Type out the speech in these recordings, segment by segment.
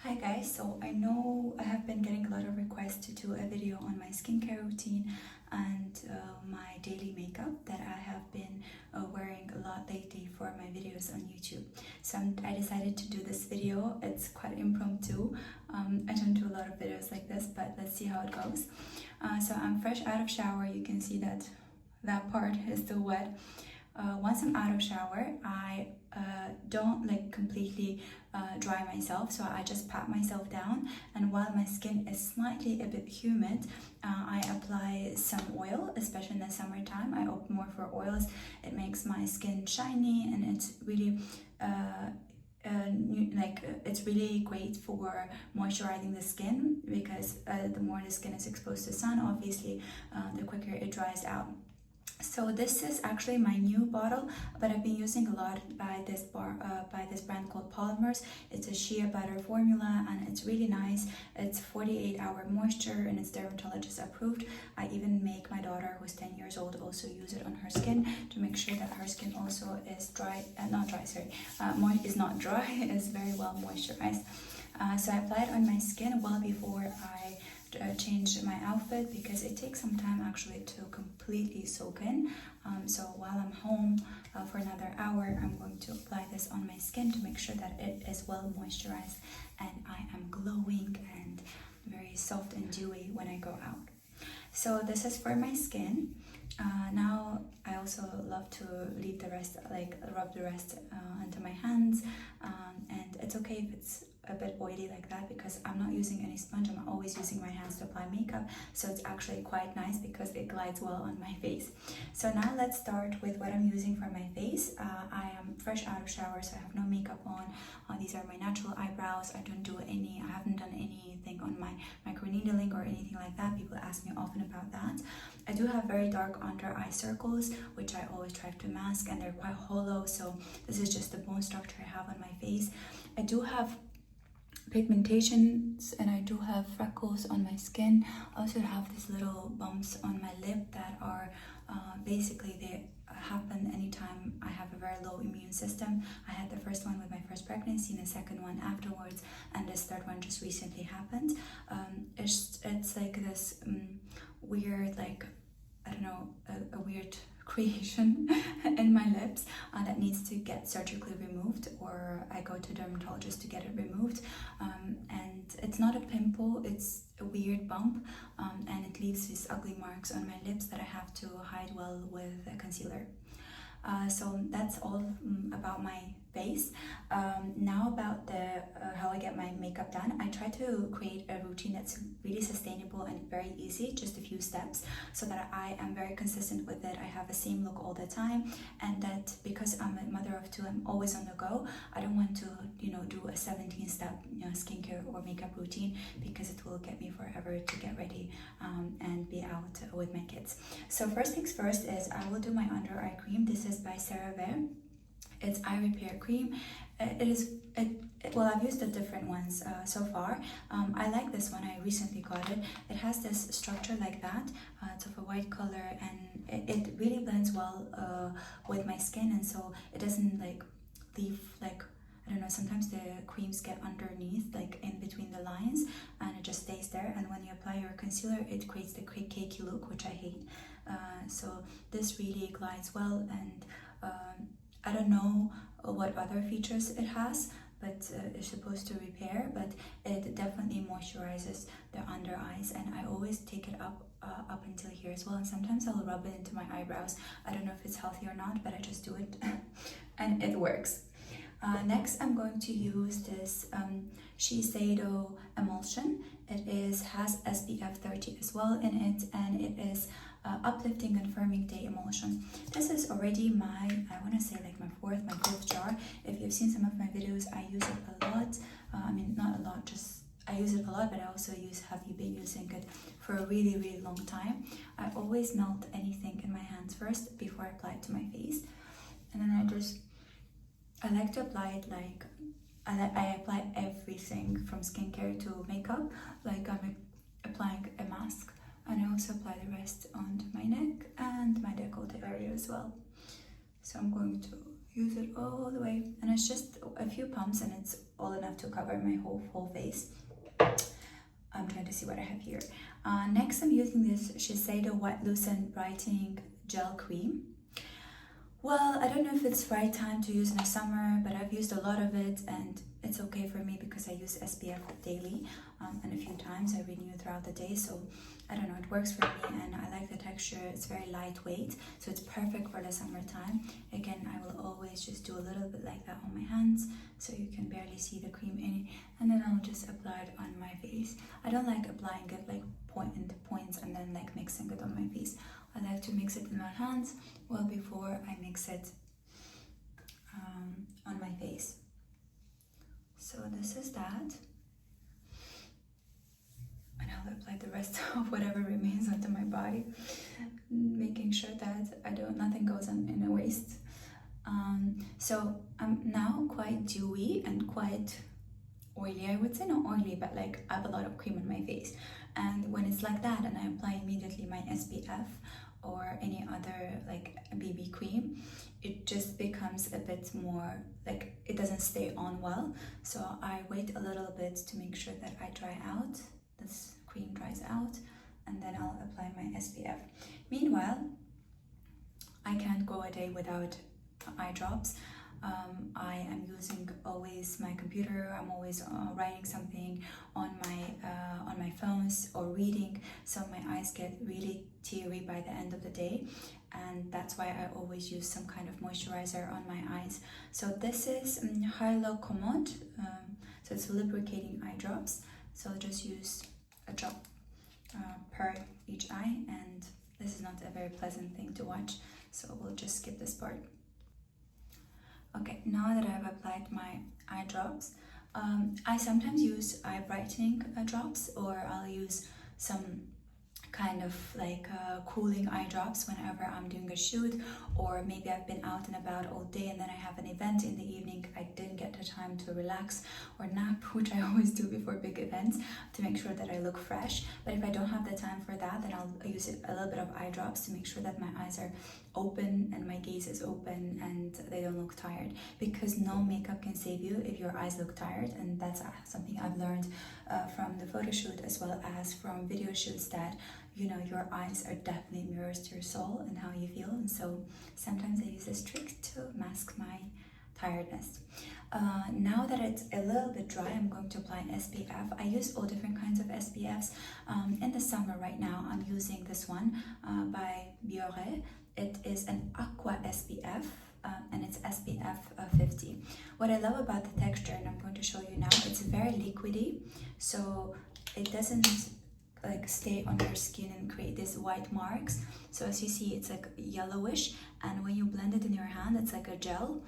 Hi guys, so I know I have been getting a lot of requests to do a video on my skincare routine and my daily makeup that I have been wearing a lot lately for my videos on YouTube. So I decided to do this video. It's quite impromptu. I don't do a lot of videos like this, but let's see how it goes. So I'm fresh out of shower. You can see that part is still wet. Once I'm out of shower, I don't like completely dry myself, so I just pat myself down, and while my skin is slightly a bit humid, I apply some oil, especially in the summertime. I opt more for oils. It makes my skin shiny, and it's really it's really great for moisturizing the skin, because the more the skin is exposed to sun, obviously the quicker it dries out. So this is actually my new bottle, but I've been using a lot by this brand called Polymers. It's a shea butter formula, and it's really nice. It's 48-hour moisture, and it's dermatologist approved. I even make my daughter, who's 10 years old, also use it on her skin to make sure that her skin also is is not dry, is very well moisturized. So I apply it on my skin well before I change my outfit, because it takes some time actually to completely soak in. So while I'm home for another hour, I'm going to apply this on my skin to make sure that it is well moisturized and I am glowing and very soft and dewy when I go out. So this is for my skin. Now I also love to leave the rest, rub the rest onto my hands, and it's okay if it's a bit oily like that, because I'm not using any sponge. I'm always using my hands to apply makeup, so it's actually quite nice because it glides well on my face. So now let's start with what I'm using for my face. I am fresh out of shower, so I have no makeup on. These are my natural eyebrows. I haven't done anything on my microneedling or anything like that. People ask me often about that. I do have very dark under eye circles, which I always try to mask, and they're quite hollow, so this is just the bone structure I have on my face. I do have pigmentations, and I do have freckles on my skin. I also have these little bumps on my lip that are basically they happen anytime I have a very low immune system. I had the first one with my first pregnancy, and the second one afterwards, and this third one just recently happened. It's like this weird, like, I don't know, a weird creation in my lips that needs to get surgically removed, or I go to a dermatologist to get it removed. And it's not a pimple, it's a weird bump, and it leaves these ugly marks on my lips that I have to hide well with a concealer. So that's all about my face. Now about how I get my makeup done. I try to create a routine that's really sustainable and very easy, just a few steps, so that I am very consistent with it. I have the same look all the time, and that because I'm a mother of two, I'm always on the go. I don't want to, do a 17-step skincare or makeup routine, because it will get me forever to get ready and be out with my kids. So first things first is I will do my under eye cream. This is by CeraVe. It's eye repair cream. Well, I've used the different ones so far. I like this one. I recently got it. It has this structure like that. It's of a white color, and it really blends well with my skin, and so it doesn't leave I don't know, sometimes the creams get underneath, like in between the lines, and it just stays there, and when you apply your concealer, it creates the cakey look, which I hate. So this really glides well, and I don't know what other features it has, but it's supposed to repair, but it definitely moisturizes the under eyes, and I always take it up until here as well, and sometimes I'll rub it into my eyebrows. I don't know if it's healthy or not, but I just do it and it works. Next, I'm going to use this Shiseido Emulsion. It has SPF 30 as well in it, and it is uplifting and firming day emulsion. This is already my fifth jar. If you've seen some of my videos, I use it a lot. Not a lot, I use it a lot, but I also have been using it for a really, really long time. I always melt anything in my hands first before I apply it to my face, and then I like to apply it I apply everything from skincare to makeup, like I'm applying a mask, and I also apply the rest onto my neck and my décolleté area as well. So I'm going to use it all the way, and it's just a few few pumps and it's all enough to cover my whole face. I'm trying to see what I have here. Next, I'm using this Shiseido Wet Lucent Brightening Gel Cream. Well, I don't know if it's right time to use in the summer, but I've used a lot of it and it's okay for me because I use SPF daily, and a few times I renew throughout the day, so I don't know, it works for me and I like the texture. It's very lightweight, so it's perfect for the summertime. Again, I will always just do a little bit like that on my hands so you can barely see the cream in it, and then I'll just apply it on my face. I don't like applying it like points and then like mixing it on my face. I like to mix it in my hands well before I mix it on my face. So this is that. And I'll apply the rest of whatever remains onto my body, making sure that nothing goes in a waste. So I'm now quite dewy and quite oily. I would say not oily, but like I have a lot of cream on my face. And when it's like that and I apply immediately my SPF or any other like BB cream, it just becomes a bit more like it doesn't stay on well. So I wait a little bit to make sure that I dry out, this cream dries out, and then I'll apply my SPF. Meanwhile, I can't go a day without eye drops. I am using always my computer. I'm always writing something on my phones or reading, so my eyes get really teary by the end of the day, and that's why I always use some kind of moisturizer on my eyes. So this is Hyaluronic, so it's lubricating eye drops. So I'll just use a drop per each eye, and this is not a very pleasant thing to watch, so we'll just skip this part. Okay, now that I've applied my eye drops, I sometimes use eye brightening drops, or I'll use some kind of like cooling eye drops whenever I'm doing a shoot, or maybe I've been out and about all day and then I have an event in the evening. I didn't get the time to relax or nap, which I always do before big events to make sure that I look fresh. But if I don't have the time for that, then I'll use a little bit of eye drops to make sure that my eyes are open and my gaze is open and they don't look tired, because no makeup can save you if your eyes look tired. And that's something I've learned from the photo shoot as well as from video shoots, that you know, your eyes are definitely mirrors to your soul and how you feel. And so sometimes I use this trick to mask my tiredness. Now that it's a little bit dry, I'm going to apply an SPF. I use all different kinds of SPFs. In the summer right now, I'm using this one by Biore. It is an Aqua SPF. And it's SPF 50. What I love about the texture, and I'm going to show you now, it's very liquidy, so it doesn't like stay on your skin and create these white marks. So as you see, it's like yellowish, and when you blend it in your hand, it's like a gel,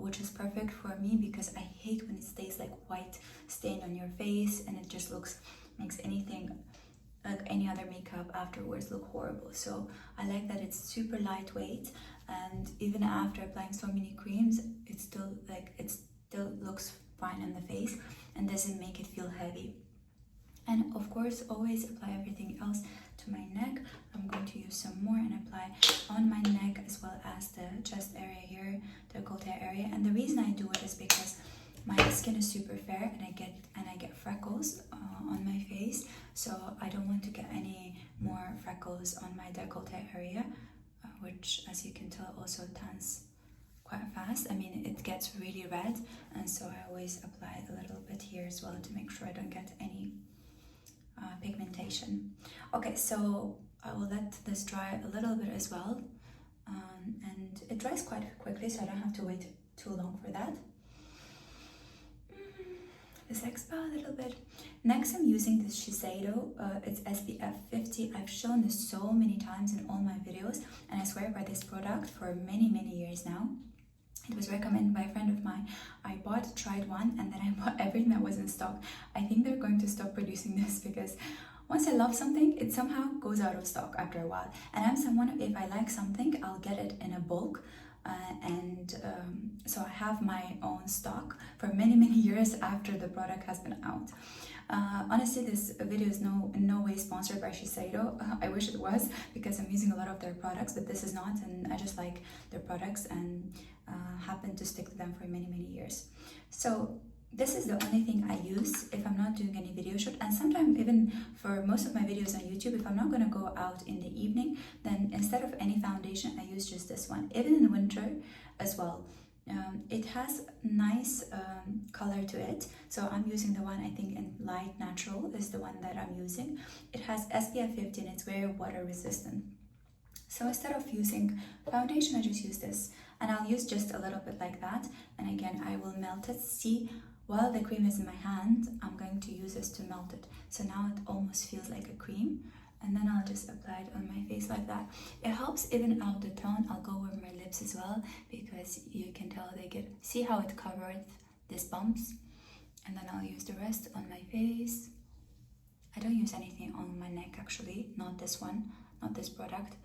which is perfect for me because I hate when it stays like white stain on your face and it just makes anything like any other makeup afterwards look horrible. So I like that it's super lightweight, and even after applying so many creams, it still looks fine on the face and doesn't make it feel heavy. And of course, always apply everything else to my neck. I'm going to use some more and apply on my neck as well as the chest area here, the décolleté area. And the reason I do it is because my skin is super fair and I get freckles on my face, so I don't want to get any more freckles on my décolleté area, which, as you can tell, also tans quite fast. I mean, it gets really red, and so I always apply a little bit here as well to make sure I don't get any pigmentation. Okay, so I will let this dry a little bit as well, and it dries quite quickly, so I don't have to wait too long for that. This expo a little bit. Next, I'm using this Shiseido, it's SPF 50. I've shown this so many times in all my videos, and I swear by this product for many years now. It was recommended by a friend of mine. I tried one, and then I bought everything that was in stock. I think they're going to stop producing this because once I love something, it somehow goes out of stock after a while. And I'm someone, if I like something, I'll get it in a bulk. So I have my own stock for many years after the product has been out. Honestly, this video is in no way sponsored by Shiseido. I wish it was, because I'm using a lot of their products, but this is not, and I just like their products, and happened to stick to them for many years. So this is the only thing I use if I'm not doing any video shoot, and sometimes even for most of my videos on YouTube, if I'm not gonna go out in the evening, then instead of any foundation, I use just this one, even in winter as well. It has nice color to it, so I'm using the one I think in light natural is the one that I'm using. It has SPF 15, it's very water resistant. So instead of using foundation, I just use this, and I'll use just a little bit like that, and again I will melt it. See, while the cream is in my hand, I'm going to use this to melt it, so now it almost feels like a cream, and then I'll just apply it on my face like that. It helps even out the tone. I'll go over my lips as well, because you can tell they get, see how it covered these bumps, and then I'll use the rest on my face. I don't use anything on my neck actually, not this one, not this product.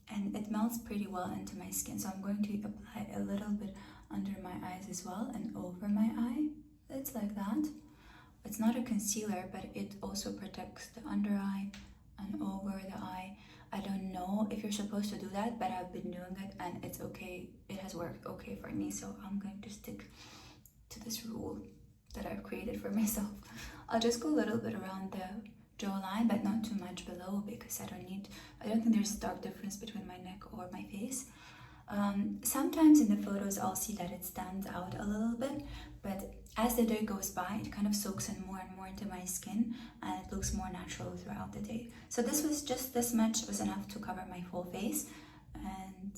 And it melts pretty well into my skin, so I'm going to apply a little bit under my eyes as well and over my eye. It's like that. It's not a concealer, but it also protects the under eye and over the eye. I don't know if you're supposed to do that, but I've been doing it and it's okay. It has worked okay for me, so I'm going to stick to this rule that I've created for myself. I'll just go a little bit around the jawline, but not too much below, because I don't think there's a stark difference between my neck or my face. Sometimes in the photos I'll see that it stands out a little bit, but as the day goes by, it kind of soaks in more and more into my skin, and it looks more natural throughout the day. So this was just this much was enough to cover my full face, and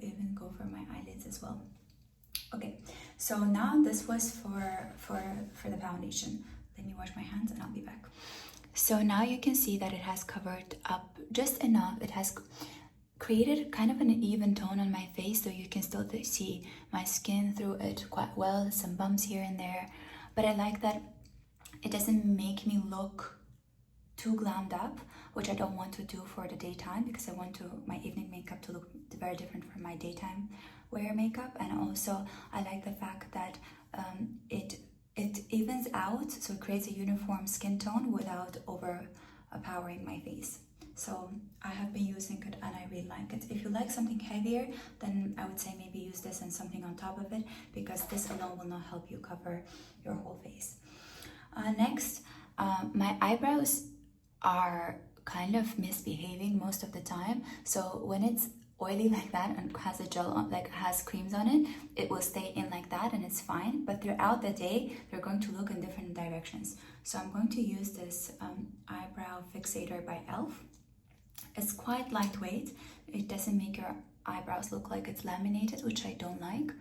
even go for my eyelids as well. Okay, so now this was for the foundation. Let me wash my hands and I'll be back. So now you can see that it has covered up just enough. It has created kind of an even tone on my face, so you can still see my skin through it quite well, some bumps here and there. But I like that it doesn't make me look too glammed up, which I don't want to do for the daytime, because I want my evening makeup to look very different from my daytime wear makeup. And also I like the fact that it evens out, so it creates a uniform skin tone without overpowering my face. So I have been using it and I really like it. If you like something heavier, then I would say maybe use this and something on top of it, because this alone will not help you cover your whole face. Next, my eyebrows are kind of misbehaving most of the time. So when it's oily like that and has a gel on, like has creams on it, it will stay in like that and it's fine, but throughout the day they're going to look in different directions. So I'm going to use this eyebrow fixator by e.l.f. It's quite lightweight. It doesn't make your eyebrows look like it's laminated, which I don't like.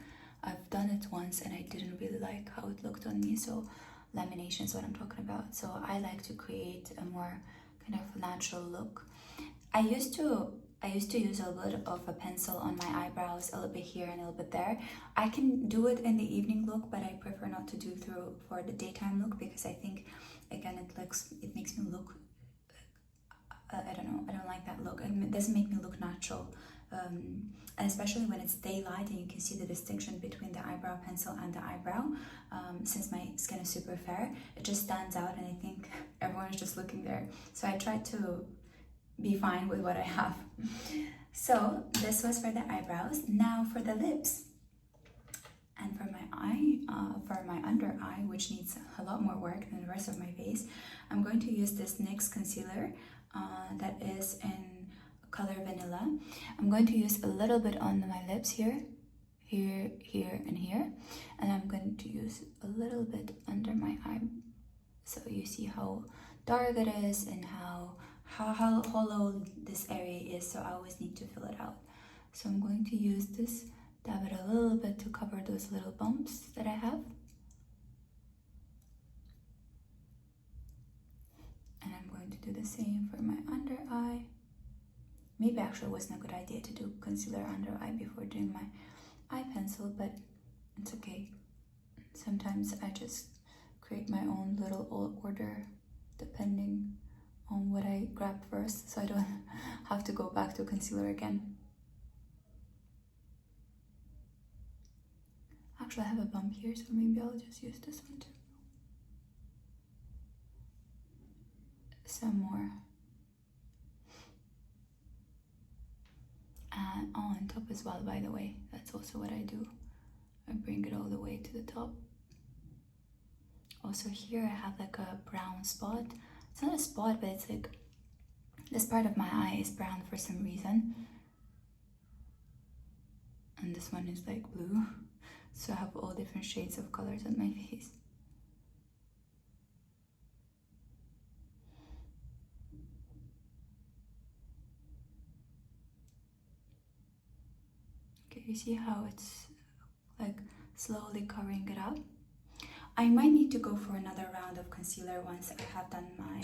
I've done it once and I didn't really like how it looked on me, so lamination is what I'm talking about. So I like to create a more kind of natural look. I used to use a little bit of a pencil on my eyebrows, a little bit here and a little bit there. I can do it in the evening look, but I prefer not to do for the daytime look, because I think, again, it makes me look, I don't know, I don't like that look. It doesn't make me look natural. And especially when it's daylight and you can see the distinction between the eyebrow pencil and the eyebrow. Since my skin is super fair, it just stands out and I think everyone is just looking there. So I try to be fine with what I have. So this was for the eyebrows. Now for the lips and for my eye, for my under eye, which needs a lot more work than the rest of my face, I'm going to use this NYX concealer that is in color vanilla. I'm going to use a little bit on my lips here, and here, and I'm going to use a little bit under my eye, so you see how dark it is and how hollow this area is, so I always need to fill it out. So I'm going to use this, dab it a little bit to cover those little bumps that I have. And I'm going to do the same for my under eye. Maybe actually it wasn't a good idea to do concealer under eye before doing my eye pencil, but it's okay. Sometimes I just create my own little order depending on what I grab first, so I don't have to go back to concealer again. Actually, I have a bump here, so maybe I'll just use this one too. Some more. And on top as as well, by the way. That's also what I do. I bring it all the way to the top. Also here I have like a brown spot. It's not a spot, but it's like this part of my eye is brown for some reason. And this one is like blue. So I have all different shades of colors on my face. Okay, you see how it's like slowly covering it up? I might need to go for another round of concealer once I have done my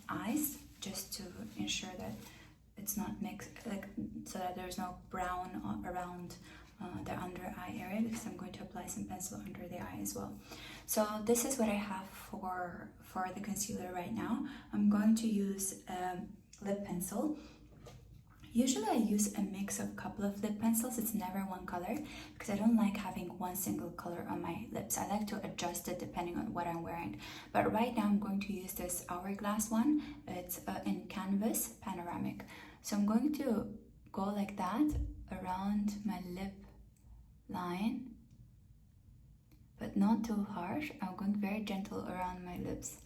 eyes, just to ensure that it's not mixed, like, so that there's no brown around the under eye area, because I'm going to apply some pencil under the eye as well. So this is what I have for the concealer right now. I'm going to use lip pencil. Usually I use a mix of a couple of lip pencils. It's never one color because I don't like having one single color on my lips. I like to adjust it depending on what I'm wearing. But right now I'm going to use this Hourglass one. It's in Canvas Panoramic. So I'm going to go like that around my lip line, but not too harsh. I'm going very gentle around my lips.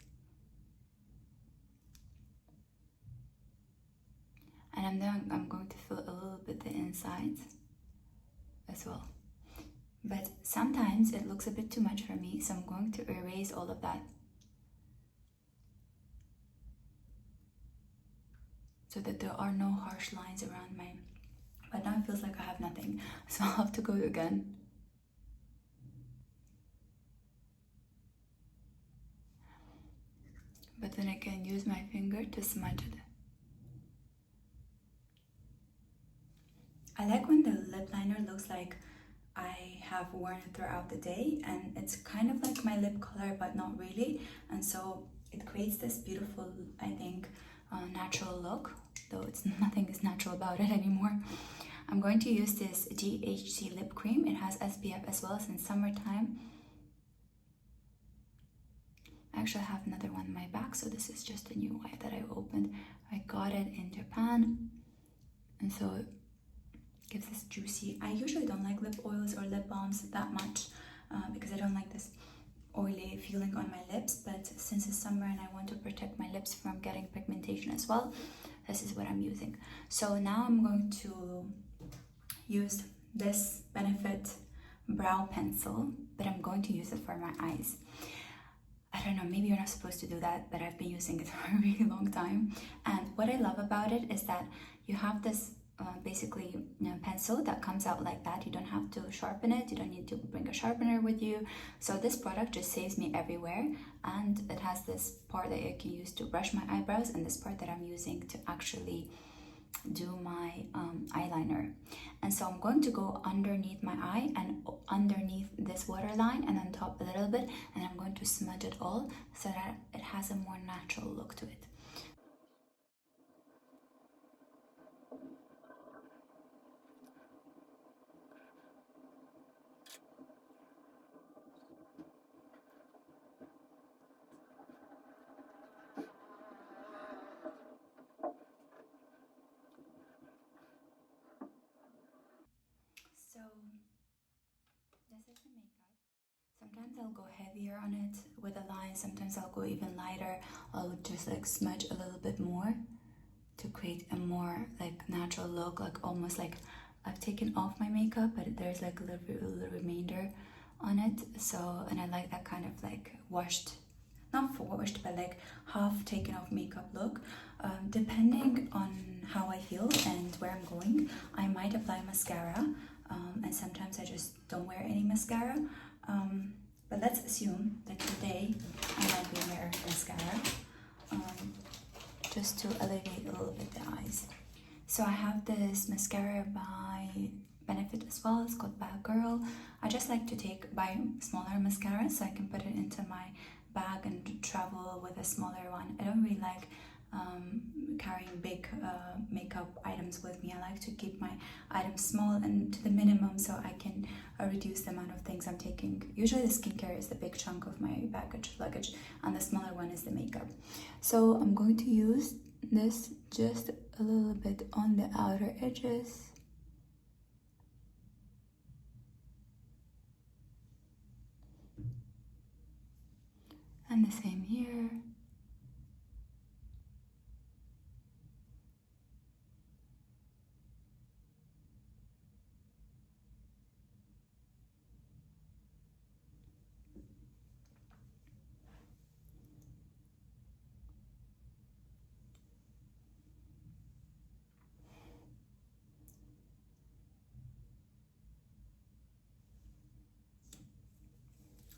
And I'm going to fill a little bit the insides as well. But sometimes it looks a bit too much for me, so I'm going to erase all of that, so that there are no harsh lines around my... But now it feels like I have nothing, so I'll have to go again. But then I can use my finger to smudge it. I like when the lip liner looks like I have worn it throughout the day, and it's kind of like my lip color but not really, and so it creates this beautiful, I think, natural look, though nothing is natural about it anymore. I'm going to use this GHC lip cream. It has SPF as well, since summertime. I actually have another one in my bag, so this is just a new one that I opened. I got it in Japan, and so it gives this juicy... I usually don't like lip oils or lip balms that much because I don't like this oily feeling on my lips, but since it's summer and I want to protect my lips from getting pigmentation as well, this is what I'm using. So now I'm going to use this Benefit brow pencil, but I'm going to use it for my eyes. I don't know, maybe you're not supposed to do that, but I've been using it for a really long time. And what I love about it is that you have this basically pencil that comes out like that. You don't have to sharpen it, you don't need to bring a sharpener with you. So this product just saves me everywhere, and it has this part that I can use to brush my eyebrows, and this part that I'm using to actually do my eyeliner. And so I'm going to go underneath my eye and underneath this waterline and on top a little bit, and I'm going to smudge it all so that it has a more natural look to it. So this is the makeup. Sometimes I'll go heavier on it with a line, sometimes I'll go even lighter. I'll just like smudge a little bit more to create a more like natural look, like almost like I've taken off my makeup, but there's like a little remainder on it. So, and I like that kind of like washed, not washed, but like half taken off makeup look. Depending on how I feel and where I'm going, I might apply mascara, and sometimes I just don't wear any mascara. But let's assume that today I might be wearing mascara, just to elevate a little bit the eyes. So I have this mascara by Benefit as well. It's called Bad Girl. I just like to buy smaller mascara so I can put it into my bag and travel with a smaller one. I don't really like carrying big makeup items with me. I like to keep my items small and to the minimum so I can reduce the amount of things I'm taking. Usually the skincare is the big chunk of my luggage, and the smaller one is the makeup. So I'm going to use this just a little bit on the outer edges. And the same here.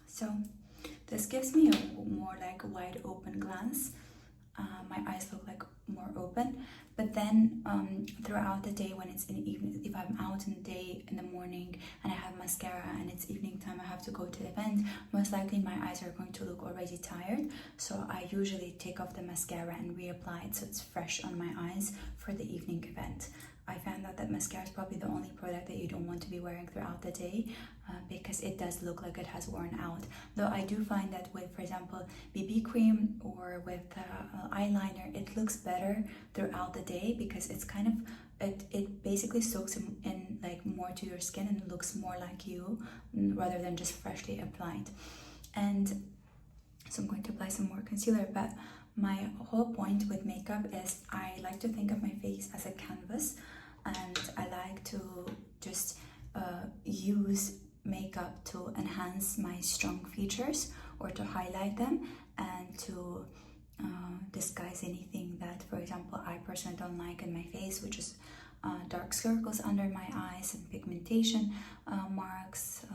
So this gives me a more like wide open glance. My eyes look like more open, but then throughout the day, when it's in the evening, if I'm out in the day in the morning and I have mascara and it's evening time, I have to go to the event, most likely my eyes are going to look already tired. So I usually take off the mascara and reapply it so it's fresh on my eyes for the evening event. I found out that mascara is probably the only product that you don't want to be wearing throughout the day because it does look like it has worn out. Though I do find that with, for example, BB cream or with eyeliner, it looks better throughout the day because it's kind of, it basically soaks in like more to your skin and it looks more like you rather than just freshly applied. And so I'm going to apply some more concealer, but my whole point with makeup is I like to think of my face as a canvas, and I like to just use makeup to enhance my strong features or to highlight them and to disguise anything that, for example, I personally don't like in my face, which is dark circles under my eyes and pigmentation marks,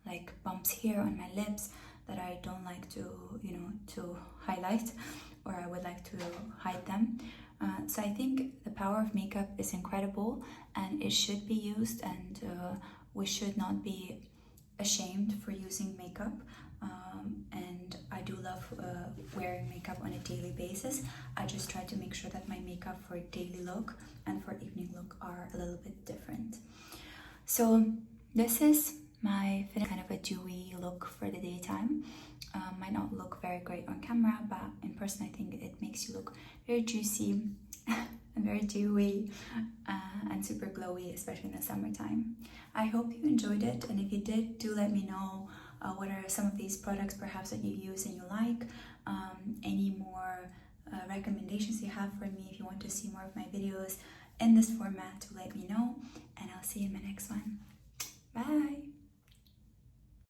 like bumps here on my lips that I don't like to, to highlight, or I would like to hide them. So I think the power of makeup is incredible and it should be used, and we should not be ashamed for using makeup. And I do love wearing makeup on a daily basis. I just try to make sure that my makeup for daily look and for evening look are a little bit different. So this is my kind of a dewy look for the daytime. Might not look very great on camera, but in person I think it makes you look very juicy and very dewy and super glowy, especially in the summertime. I hope you enjoyed it, and if you did, do let me know what are some of these products perhaps that you use and you like. Any more recommendations you have for me, if you want to see more of my videos in this format, to let me know, and I'll see you in my next one. Bye!